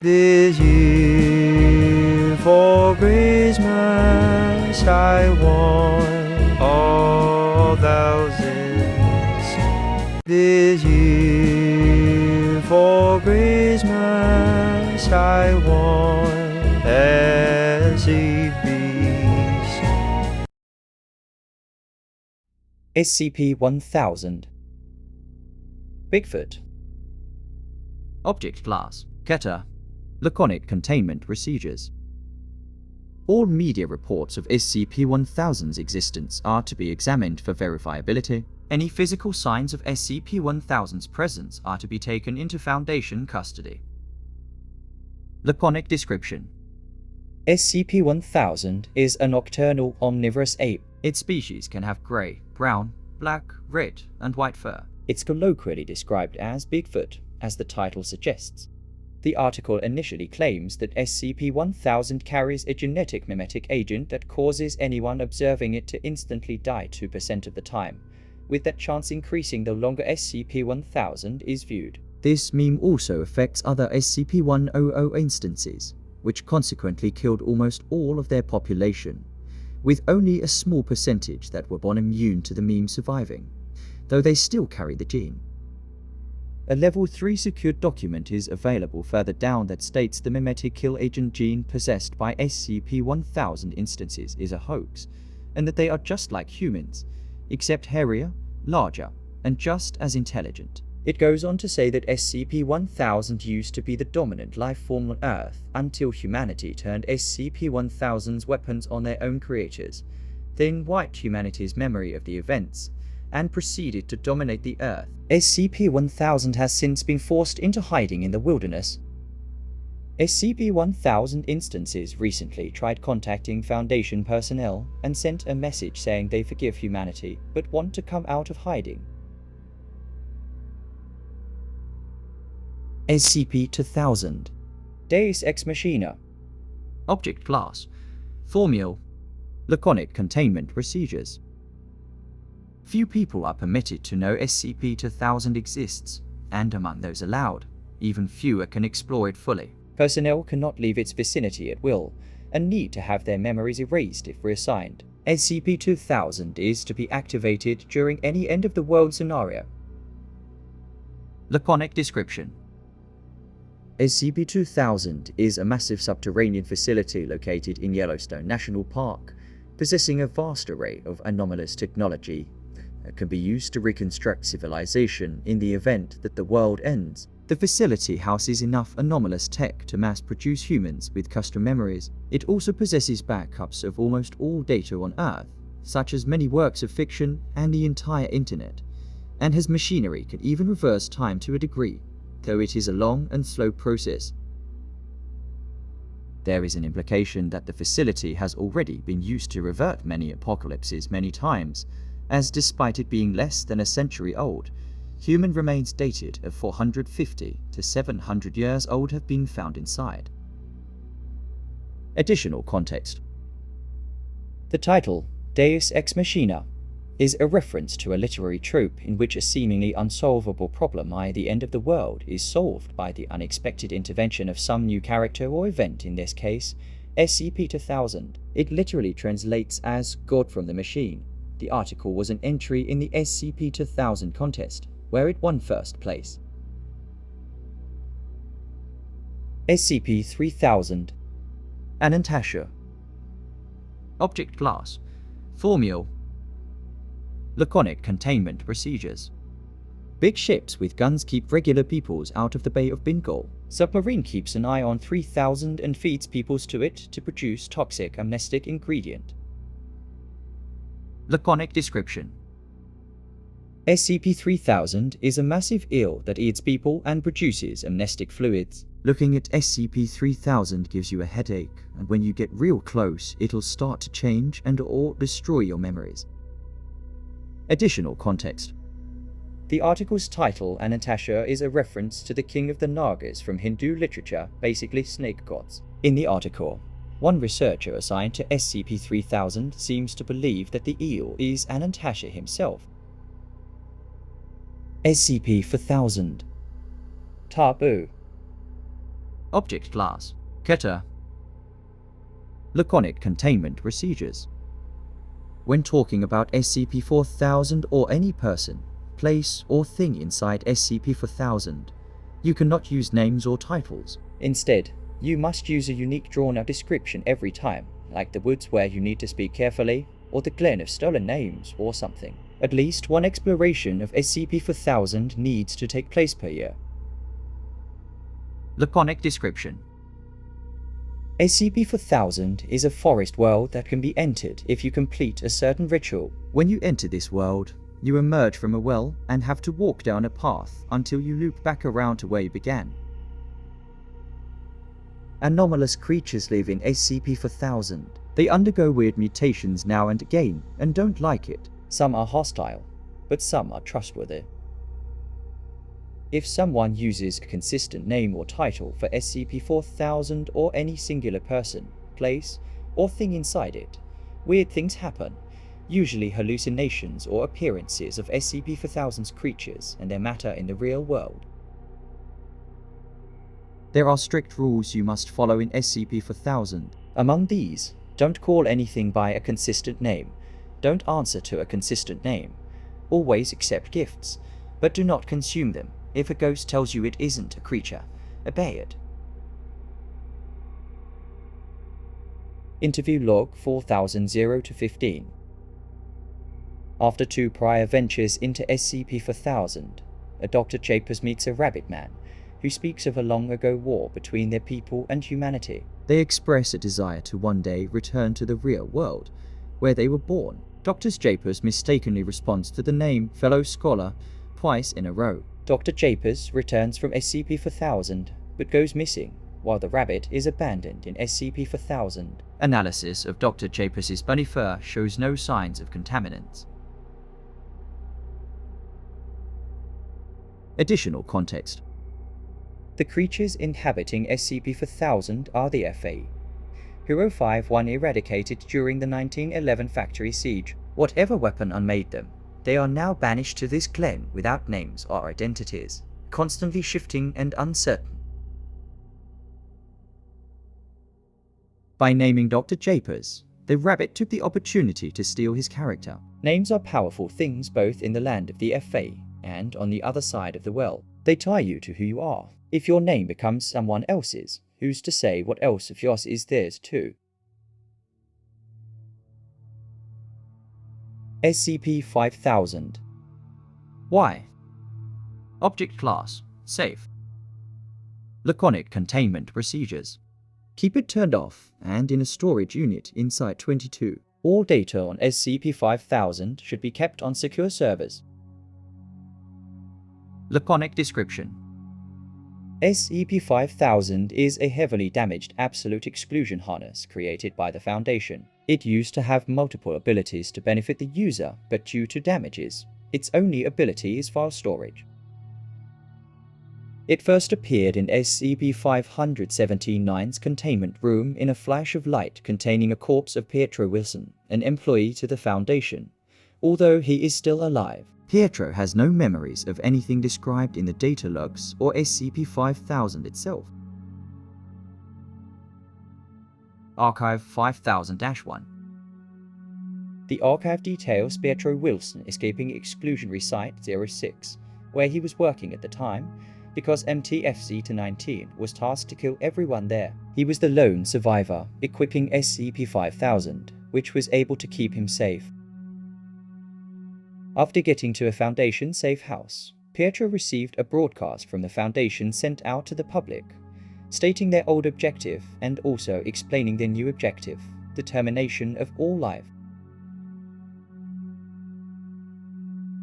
This year for Christmas I want all thousands. This year for Christmas I want SCPS. SCP-1000 Bigfoot. Object Class Keta. Laconic Containment Procedures. All media reports of SCP-1000's existence are to be examined for verifiability. Any physical signs of SCP-1000's presence are to be taken into Foundation custody. Laconic Description: SCP-1000 is a nocturnal omnivorous ape. Its species can have grey, brown, black, red, and white fur. It's colloquially described as Bigfoot, as the title suggests. The article initially claims that SCP-1000 carries a genetic mimetic agent that causes anyone observing it to instantly die 2% of the time, with that chance increasing the longer SCP-1000 is viewed. This meme also affects other SCP-100 instances, which consequently killed almost all of their population, with only a small percentage that were born immune to the meme surviving, though they still carry the gene. A Level 3 secured document is available further down that states the mimetic kill agent gene possessed by SCP-1000 instances is a hoax, and that they are just like humans, except hairier, larger, and just as intelligent. It goes on to say that SCP-1000 used to be the dominant life form on Earth until humanity turned SCP-1000's weapons on their own creators, then wiped humanity's memory of the events, and proceeded to dominate the Earth. SCP-1000 has since been forced into hiding in the wilderness. SCP-1000 instances recently tried contacting Foundation personnel and sent a message saying they forgive humanity but want to come out of hiding. SCP-2000 Deus Ex Machina. Object Class Formule. Laconic Containment Procedures. Few people are permitted to know SCP-2000 exists, and among those allowed, even fewer can explore it fully. Personnel cannot leave its vicinity at will, and need to have their memories erased if reassigned. SCP-2000 is to be activated during any end-of-the-world scenario. Laconic Description: SCP-2000 is a massive subterranean facility located in Yellowstone National Park, possessing a vast array of anomalous technology that can be used to reconstruct civilization in the event that the world ends. The facility houses enough anomalous tech to mass-produce humans with custom memories. It also possesses backups of almost all data on Earth, such as many works of fiction and the entire internet, and has machinery can even reverse time to a degree, though it is a long and slow process. There is an implication that the facility has already been used to revert many apocalypses many times, as despite it being less than a century old, human remains dated of 450 to 700 years old have been found inside. Additional context: the title, Deus Ex Machina, is a reference to a literary trope in which a seemingly unsolvable problem, i.e. the end of the world, is solved by the unexpected intervention of some new character or event, in this case, SCP-2000. It literally translates as God from the Machine. The article was an entry in the SCP-2000 contest, where it won first place. SCP-3000 Anantasha. Object Class Formule. Laconic Containment Procedures. Big ships with guns keep regular peoples out of the Bay of Bengal. Submarine keeps an eye on 3000 and feeds peoples to it to produce toxic amnestic ingredient. Laconic Description: SCP-3000 is a massive eel that eats people and produces amnestic fluids. Looking at SCP-3000 gives you a headache, and when you get real close, it'll start to change and or destroy your memories. Additional context: the article's title, Anantasha, is a reference to the king of the Nagas from Hindu literature, basically snake gods. In the article, one researcher assigned to SCP-3000 seems to believe that the eel is Anantasha himself. SCP-4000 Taboo. Object class, Keter. Laconic containment procedures. When talking about SCP-4000 or any person, place, or thing inside SCP-4000, you cannot use names or titles. Instead, you must use a unique drawn-out description every time, like the woods where you need to speak carefully, or the glen of stolen names or something. At least one exploration of SCP-4000 needs to take place per year. Laconic description. SCP-4000 is a forest world that can be entered if you complete a certain ritual. When you enter this world, you emerge from a well and have to walk down a path until you loop back around to where you began. Anomalous creatures live in SCP-4000. They undergo weird mutations now and again and don't like it. Some are hostile, but some are trustworthy. If someone uses a consistent name or title for SCP-4000 or any singular person, place, or thing inside it, weird things happen, usually hallucinations or appearances of SCP-4000's creatures and their matter in the real world. There are strict rules you must follow in SCP-4000. Among these, don't call anything by a consistent name, don't answer to a consistent name, always accept gifts, but do not consume them. If a ghost tells you it isn't a creature, obey it. Interview log 4000-15. After 2 prior ventures into SCP-4000, a Dr. Japers meets a rabbit man who speaks of a long-ago war between their people and humanity. They express a desire to one day return to the real world, where they were born. Dr. Japers mistakenly responds to the name fellow scholar twice in a row. Dr. Japers returns from SCP-4000, but goes missing, while the rabbit is abandoned in SCP-4000. Analysis of Dr. Japers' bunny fur shows no signs of contaminants. Additional context. The creatures inhabiting SCP-4000 are the FA, who 051 eradicated during the 1911 factory siege. Whatever weapon unmade them, they are now banished to this glen without names or identities, constantly shifting and uncertain. By naming Dr. Japers, the rabbit took the opportunity to steal his character. Names are powerful things both in the land of the FA and on the other side of the well. They tie you to who you are. If your name becomes someone else's, who's to say what else of yours is theirs too? SCP-5000. Why? Object class, safe. Laconic containment procedures. Keep it turned off and in a storage unit inside 22. All data on SCP-5000 should be kept on secure servers. Laconic description. SCP-5000 is a heavily damaged absolute exclusion harness created by the Foundation. It used to have multiple abilities to benefit the user, but due to damages, its only ability is file storage. It first appeared in SCP-579's containment room in a flash of light containing a corpse of Pietro Wilson, an employee to the Foundation. Although he is still alive, Pietro has no memories of anything described in the data logs or SCP-5000 itself. Archive 5000-1. The archive details Pietro Wilson escaping exclusionary Site 06, where he was working at the time, because MTFC-19 was tasked to kill everyone there. He was the lone survivor, equipping SCP-5000, which was able to keep him safe. After getting to a Foundation safe house, Pietro received a broadcast from the Foundation sent out to the public, stating their old objective and also explaining their new objective, the termination of all life.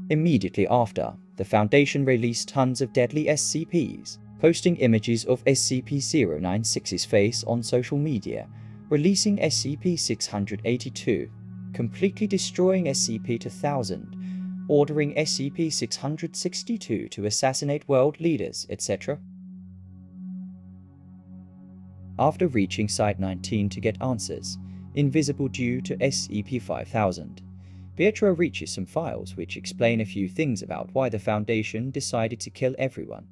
Immediately after, the Foundation released tons of deadly SCPs, posting images of SCP-096's face on social media, releasing SCP-682, completely destroying SCP-2000, ordering SCP-662 to assassinate world leaders, etc. After reaching Site-19 to get answers, invisible due to SCP-5000, Pietro reaches some files which explain a few things about why the Foundation decided to kill everyone.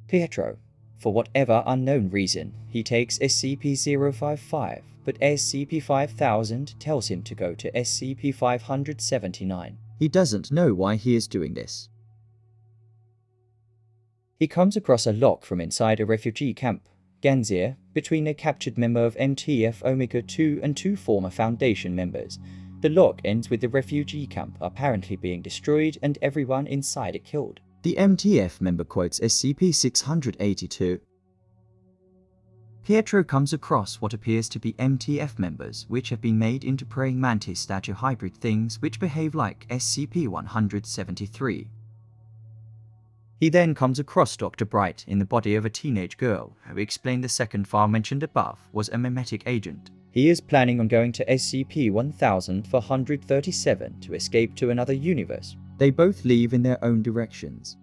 Pietro, For whatever unknown reason, he takes SCP-055, but SCP-5000 tells him to go to SCP-579. He doesn't know why he is doing this. He comes across a lock from inside a refugee camp, Ganzir, between a captured member of MTF Omega-2 and 2 former Foundation members. The lock ends with the refugee camp apparently being destroyed and everyone inside it killed. The MTF member quotes SCP-682. Pietro comes across what appears to be MTF members which have been made into praying mantis statue hybrid things which behave like SCP-173. He then comes across Dr. Bright in the body of a teenage girl who explained the second file mentioned above was a memetic agent. He is planning on going to SCP-1437 to escape to another universe. They both leave in their own directions.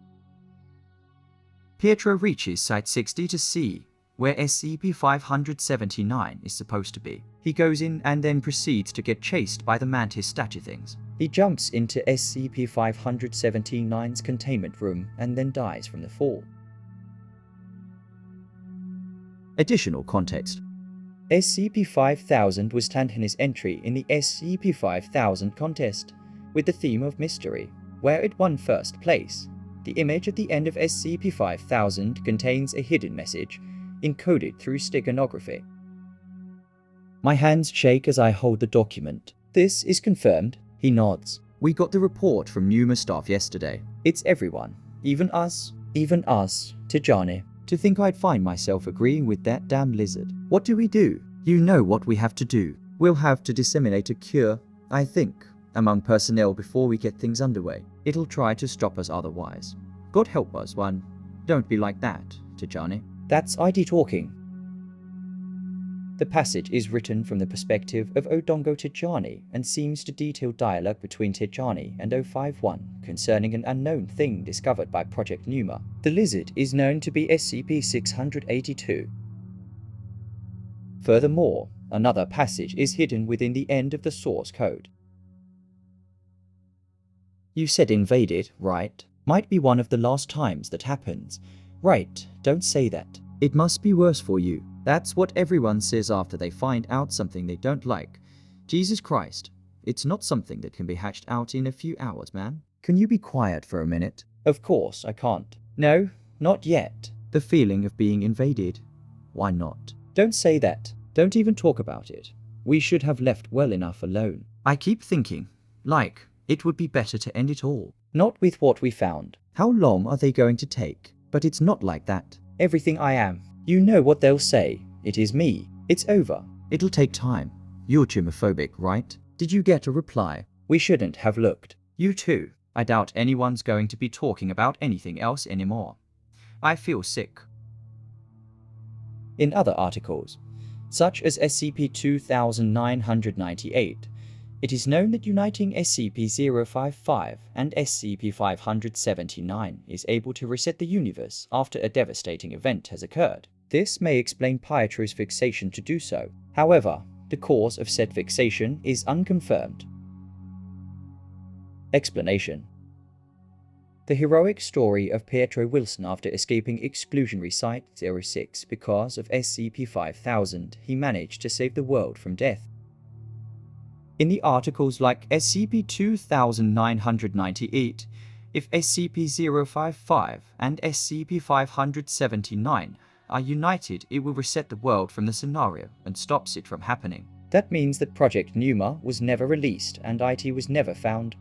Pietro reaches Site-60 to see where SCP-579 is supposed to be. He goes in and then proceeds to get chased by the mantis statue things. He jumps into SCP-579's containment room and then dies from the fall. Additional context. SCP-5000 was Tanhana's entry in the SCP-5000 contest, with the theme of mystery, where it won first place. The image at the end of SCP-5000 contains a hidden message, encoded through steganography. My hands shake as I hold the document. This is confirmed. He nods. We got the report from Numa staff yesterday. It's everyone. Even us, Tijani. To think I'd find myself agreeing with that damn lizard. What do we do? You know what we have to do. We'll have to disseminate a cure, I think, among personnel before we get things underway. It'll try to stop us otherwise. God help us, one. Don't be like that, Tijani. That's ID talking. The passage is written from the perspective of Odongo Tijani and seems to detail dialogue between Tijani and 051 concerning an unknown thing discovered by Project Numa. The lizard is known to be SCP-682. Furthermore, another passage is hidden within the end of the source code. You said invaded, right? Might be one of the last times that happens. Right, don't say that. It must be worse for you. That's what everyone says after they find out something they don't like. Jesus Christ, it's not something that can be hatched out in a few hours, man. Can you be quiet for a minute? Of course I can't. No, not yet. The feeling of being invaded. Why not? Don't say that. Don't even talk about it. We should have left well enough alone. I keep thinking, like, it would be better to end it all. Not with what we found. How long are they going to take? But it's not like that. Everything I am. You know what they'll say. It is me. It's over. It'll take time. You're germophobic, right? Did you get a reply? We shouldn't have looked. You too. I doubt anyone's going to be talking about anything else anymore. I feel sick. In other articles, such as SCP-2998, it is known that uniting SCP-055 and SCP-579 is able to reset the universe after a devastating event has occurred. This may explain Pietro's fixation to do so. However, the cause of said fixation is unconfirmed. Explanation. The heroic story of Pietro Wilson after escaping exclusionary Site-06 because of SCP-5000, he managed to save the world from death. In the articles like SCP-2998, if SCP-055 and SCP-579 are united, it will reset the world from the scenario and stops it from happening. That means that Project Numa was never released and IT was never found.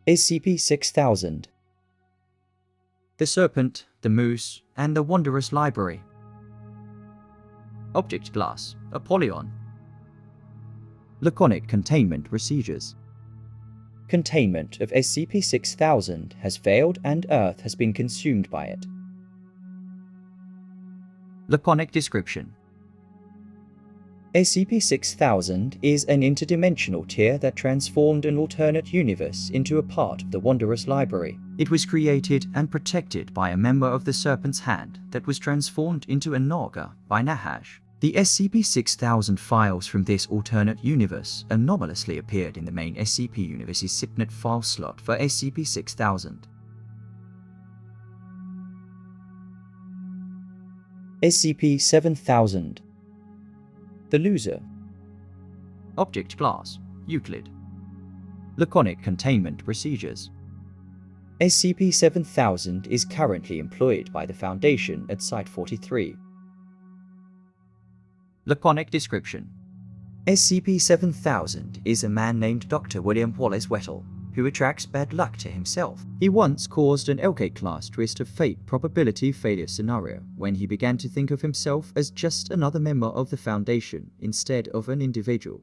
SCP-6000. The Serpent, the Moose, and the Wondrous Library. Object Class, Apollyon. Laconic Containment Procedures. Containment of SCP-6000 has failed and Earth has been consumed by it. Laconic Description. SCP-6000 is an interdimensional tier that transformed an alternate universe into a part of the Wondrous Library. It was created and protected by a member of the Serpent's Hand that was transformed into a Naga by Nahash. The SCP-6000 files from this alternate universe anomalously appeared in the main SCP universe's SIPNet file slot for SCP-6000. SCP-7000. The loser. Object Class Euclid. Laconic Containment Procedures. SCP-7000 is currently employed by the Foundation at Site-43. Laconic Description. SCP-7000 is a man named Dr. William Wallace Wettle, who attracts bad luck to himself. He once caused an LK-class twist of fate probability failure scenario when he began to think of himself as just another member of the Foundation instead of an individual.